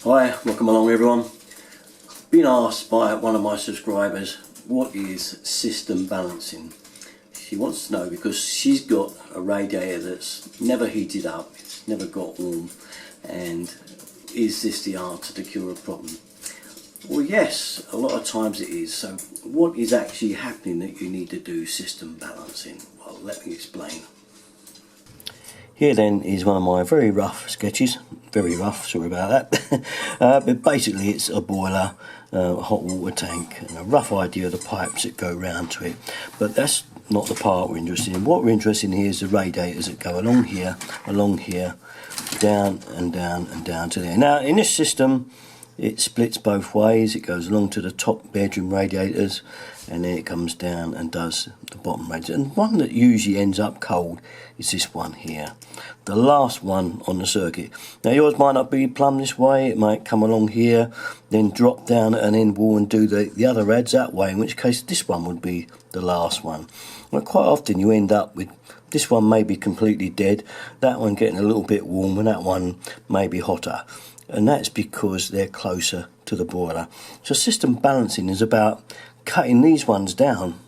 Hi, welcome along everyone. Been asked by one of my subscribers what is system balancing. She wants to know because she's got a radiator that's never heated up, it's never got warm, and is this the answer to cure a problem? Well, yes, a lot of times it is. So what is actually happening that you need to do system balancing? Well, let me explain. Here then is one of my very rough sketches, very rough, sorry about that, but basically it's a boiler, a hot water tank, and a rough idea of the pipes that go round to it, but that's not the part we're interested in. What we're interested in here is the radiators that go along here, down and down and down to there. Now in this system it splits both ways. It goes along to the top bedroom radiators and then it comes down and does the bottom radiator. And one that usually ends up cold is this one here, the last one on the circuit. Now yours might not be plumbed this way, it might come along here, then drop down at an end wall and do the other rads that way, in which case this one would be the last one. Well, quite often you end up with this one may be completely dead, that one getting a little bit warm, and that one may be hotter. And that's because they're closer to the boiler. So system balancing is about cutting these ones down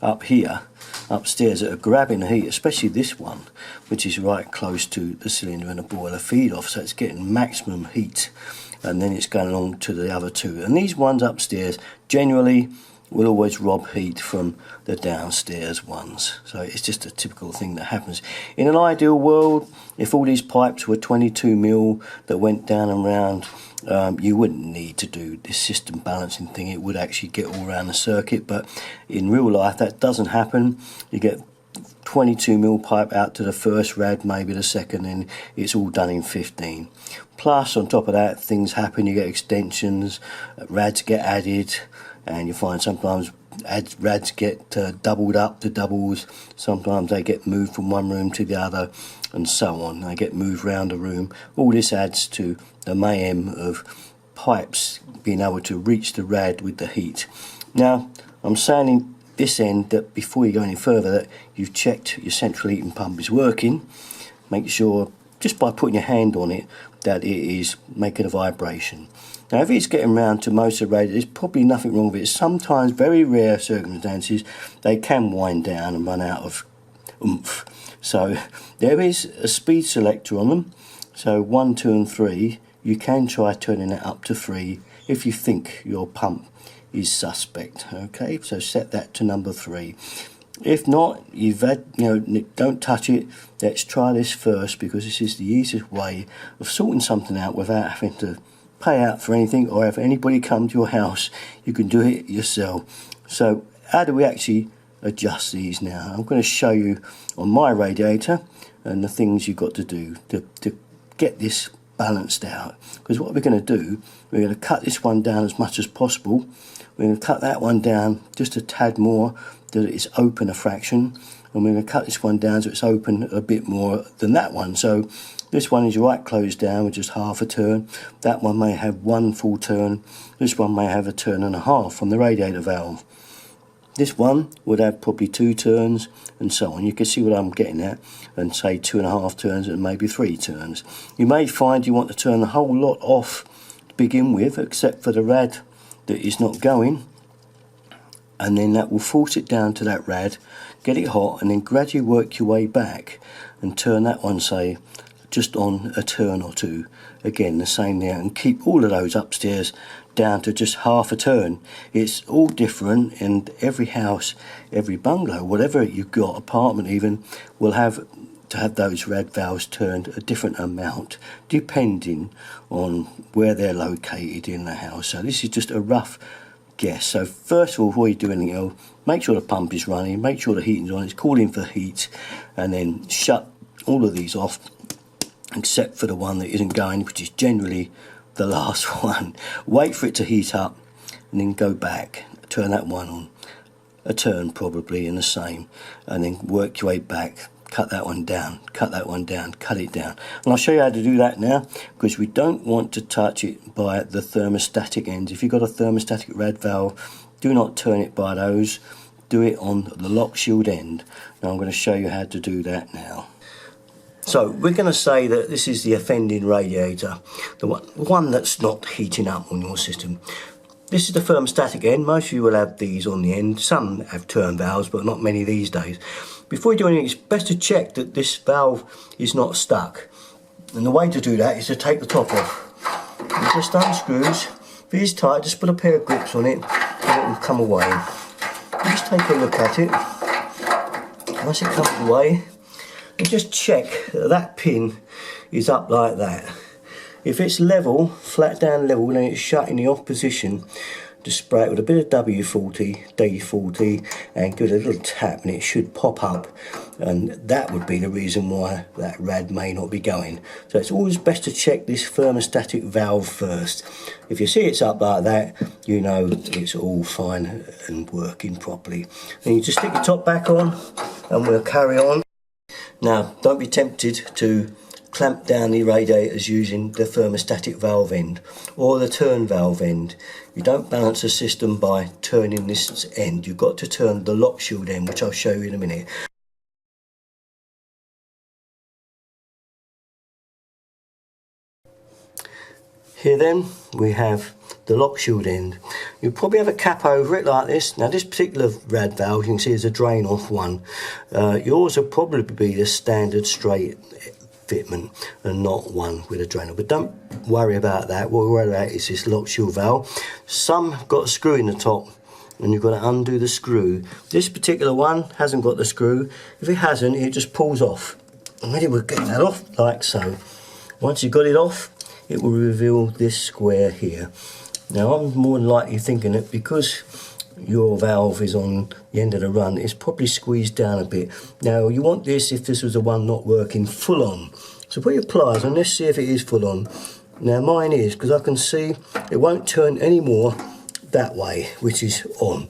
up here, upstairs, that are grabbing the heat, especially this one, which is right close to the cylinder and the boiler feed off, so it's getting maximum heat, and then it's going along to the other two. And these ones upstairs generally will always rob heat from the downstairs ones. So it's just a typical thing that happens. In an ideal world, if all these pipes were 22mm that went down and round, you wouldn't need to do this system balancing thing. It would actually get all around the circuit, but in real life that doesn't happen. You get 22mm pipe out to the first rad, maybe the second, and it's all done in 15. Plus on top of that, things happen. You get extensions, rads get added, and you find sometimes rads get doubled up to doubles, sometimes they get moved from one room to the other, and so on. They get moved around the room. All this adds to the mayhem of pipes being able to reach the rad with the heat. Now I'm saying in this end that before you go any further that you've checked your central heating pump is working. Make sure just by putting your hand on it that it is making a vibration. Now if it's getting round to most of the radiators, there's probably nothing wrong with it. Sometimes, very rare circumstances, they can wind down and run out of oomph. So there is a speed selector on them, so 1, 2 and 3. You can try turning it up to 3 if you think your pump is suspect. Okay, so set that to number 3. If not, you've had, don't touch it. Let's try this first, because this is the easiest way of sorting something out without having to pay out for anything or have anybody come to your house. You can do it yourself. So how do we actually adjust these now? I'm going to show you on my radiator and the things you've got to do to get this balanced out. Because what we're going to do, we're going to cut this one down as much as possible. We're going to cut that one down just a tad more, that it's open a fraction, and we're going to cut this one down so it's open a bit more than that one. So this one is right closed down with just half a turn. That one may have 1 full turn. This one may have a turn and a half on the radiator valve. This one would have probably 2 turns, and so on. You can see what I'm getting at, and say 2.5 turns and maybe 3 turns. You may find you want to turn the whole lot off to begin with, except for the rad that is not going, and then that will force it down to that rad, get it hot, and then gradually work your way back and turn that one, say, just on a turn or 2. Again, the same there, and keep all of those upstairs down to just half a turn. It's all different, and every house, every bungalow, whatever you've got, apartment even, will have to have those rad valves turned a different amount depending on where they're located in the house. So this is just a rough guess. So first of all, before you do anything else, make sure the pump is running, make sure the heating's on, it's calling for heat, and then shut all of these off except for the one that isn't going, which is generally the last one. Wait for it to heat up and then go back, turn that one on a turn probably, and the same, and then work your way back, cut that one down, cut that one down, cut it down. And I'll show you how to do that now, because we don't want to touch it by the thermostatic ends. If you've got a thermostatic rad valve, do not turn it by those, do it on the lock shield end. Now I'm going to show you how to do that now. So we're going to say that this is the offending radiator, the one that's not heating up on your system. This is the thermostatic end. Most of you will have these on the end. Some have turn valves, but not many these days. Before you do anything, it's best to check that this valve is not stuck. And the way to do that is to take the top off. It just unscrews. If it is tight, just put a pair of grips on it and it will come away. Just take a look at it. Once it comes away, and just check that that pin is up like that. If it's level, flat down level, then it's shut in the off position. Just spray it with a bit of W40, D40 and give it a little tap and it should pop up, and that would be the reason why that rad may not be going. So it's always best to check this thermostatic valve first. If you see it's up like that, you know it's all fine and working properly. And you just stick the top back on and we'll carry on. Now don't be tempted to clamp down the radiators using the thermostatic valve end or the turn valve end. You don't balance the system by turning this end. You've got to turn the lock shield end, which I'll show you in a minute. Here then we have the lock shield end. You'll probably have a cap over it like this. Now this particular rad valve you can see is a drain off one. Yours will probably be the standard straight fitment and not one with a drainer, but don't worry about that. What we're worried about is this lock shield valve. Some have got a screw in the top and you've got to undo the screw. This particular one hasn't got the screw. If it hasn't, it just pulls off, and then we'll get that off like so. Once you've got it off, it will reveal this square here. Now I'm more than likely thinking that because your valve is on the end of the run, it's probably squeezed down a bit. Now you want this, if this was the one not working, full on. So put your pliers on, let's see if it is full on. Now mine is, because I can see it won't turn any more that way, which is on.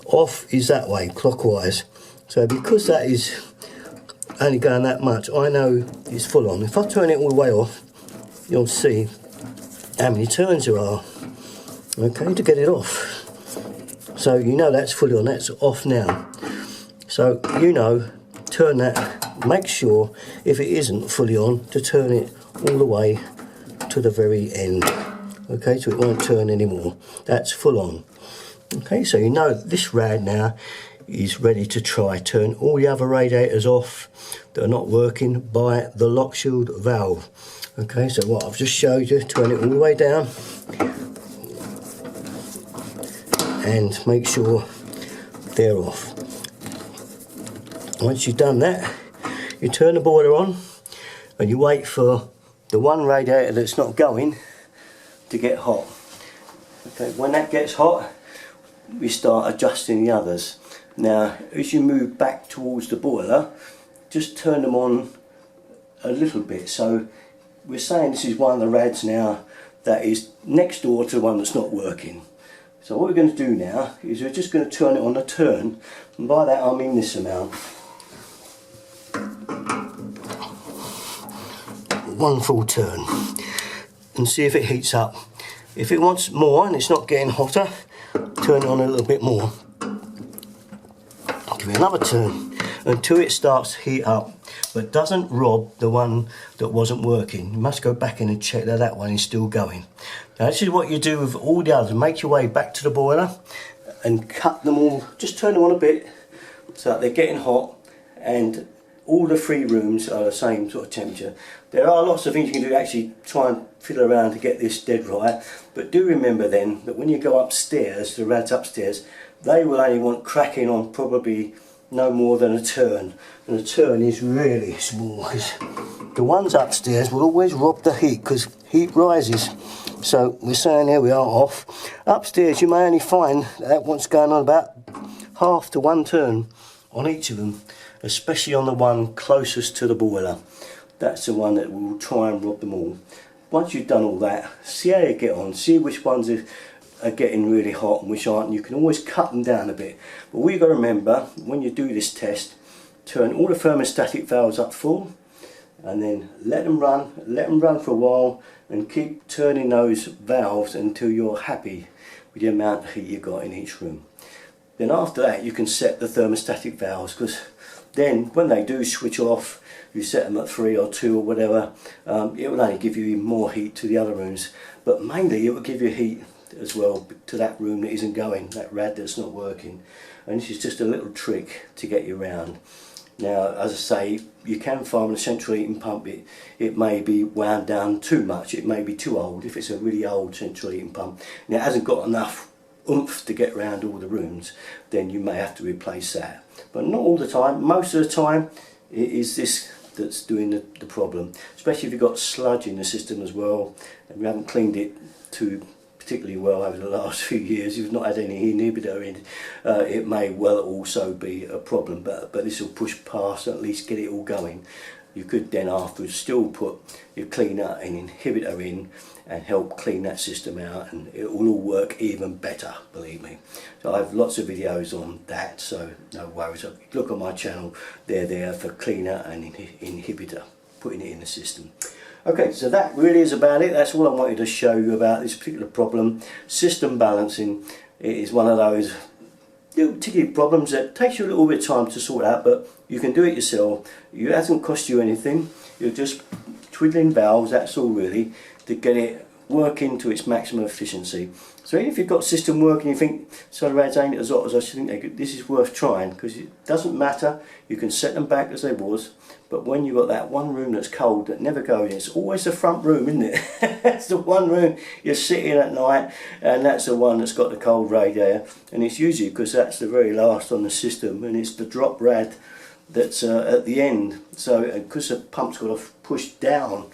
Off is that way, clockwise. So because that is only going that much, I know it's full on. If I turn it all the way off, you'll see how many turns there are, okay, to get it off. So you know that's fully on, that's off now. So you know, turn that, make sure if it isn't fully on to turn it all the way to the very end. Okay, so it won't turn anymore. That's full on. Okay, so you know this rad now is ready to try turn all the other radiators off that are not working by the lock shield valve. Okay, so what I've just showed you, turn it all the way down and make sure they're off. Once you've done that, you turn the boiler on and you wait for the one radiator that's not going to get hot. Okay, when that gets hot, we start adjusting the others. Now, as you move back towards the boiler, just turn them on a little bit. So we're saying this is one of the rads now that is next door to the one that's not working. So what we're going to do now is we're just going to turn it on a turn, and by that I mean this amount. One full turn, and see if it heats up. If it wants more and it's not getting hotter, turn it on a little bit more. Give it another turn until it starts to heat up, but doesn't rob the one that wasn't working. You must go back in and check that that one is still going. Now this is what you do with all the others. Make your way back to the boiler and cut them all, just turn them on a bit so that they're getting hot and all the three rooms are the same sort of temperature. There are lots of things you can do to actually try and fiddle around to get this dead right, but do remember then that when you go upstairs, the rads upstairs, they will only want cracking on probably no more than a turn, and a turn is really small because the ones upstairs will always rob the heat because heat rises. So we're saying here we are off. Upstairs you may only find that what's going on about half to one turn on each of them, especially on the one closest to the boiler. That's the one that will try and rob them all. Once you've done all that, see how you get on, see which ones are getting really hot and which aren't. You can always cut them down a bit, but what you've got to remember when you do this test, turn all the thermostatic valves up full and then let them run for a while and keep turning those valves until you're happy with the amount of heat you've got in each room. Then after that you can set the thermostatic valves, because then when they do switch off you set them at 3 or 2 or whatever, it will only give you more heat to the other rooms, but mainly it will give you heat as well to that room that isn't going, that rad that's not working. And this is just a little trick to get you around. Now, as I say, you can find a central heating pump, it may be wound down too much, it may be too old. If it's a really old central heating pump and it hasn't got enough oomph to get around all the rooms, then you may have to replace that. But not all the time. Most of the time it is this that's doing the problem, especially if you've got sludge in the system as well and you haven't cleaned it too particularly well over the last few years, you've not had any inhibitor in, it may well also be a problem, but this will push past, at least get it all going. You could then afterwards still put your cleaner and inhibitor in and help clean that system out, and it will all work even better, believe me. So I have lots of videos on that, so no worries. Look on my channel, they're there for cleaner and inhibitor, putting it in the system. Okay, so that really is about it. That's all I wanted to show you about this particular problem. System balancing is one of those particular problems that takes you a little bit of time to sort out, but you can do it yourself. It hasn't cost you anything. You're just twiddling valves, that's all really, to get it working to its maximum efficiency. So even if you've got a system working, you think solar rads ain't as hot as I think, this is worth trying, because it doesn't matter. You can set them back as they was, but when you've got that one room that's cold that never goes in, it's always the front room, isn't it? That's the one room you're sitting at night, and that's the one that's got the cold radiator, and it's usually because that's the very last on the system, and it's the drop rad that's at the end. So because the pump's got to push down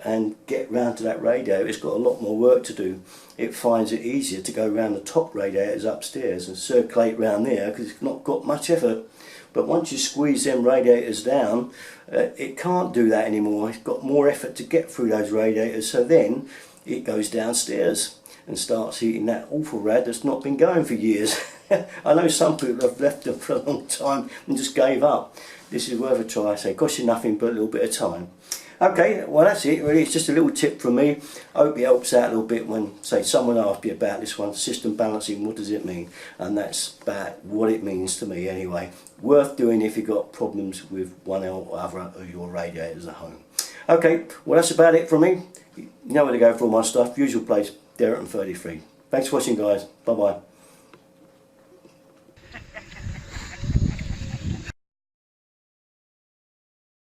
and get round to that radiator, it's got a lot more work to do. It finds it easier to go around the top radiators upstairs and circulate round there because it's not got much effort. But once you squeeze them radiators down, it can't do that anymore. It's got more effort to get through those radiators, so then it goes downstairs and starts heating that awful rad that's not been going for years. I know some people have left them for a long time and just gave up. This is worth a try. So it costs you nothing but a little bit of time. Okay, well that's it really. It's just a little tip from me. I hope it helps out a little bit when, say, someone asks me about this one, system balancing, what does it mean? And that's about what it means to me anyway. Worth doing if you've got problems with one or other of your radiators at home. Okay, well that's about it from me. You know where to go for all my stuff. Usual place, Derek 33. Thanks for watching, guys. Bye bye.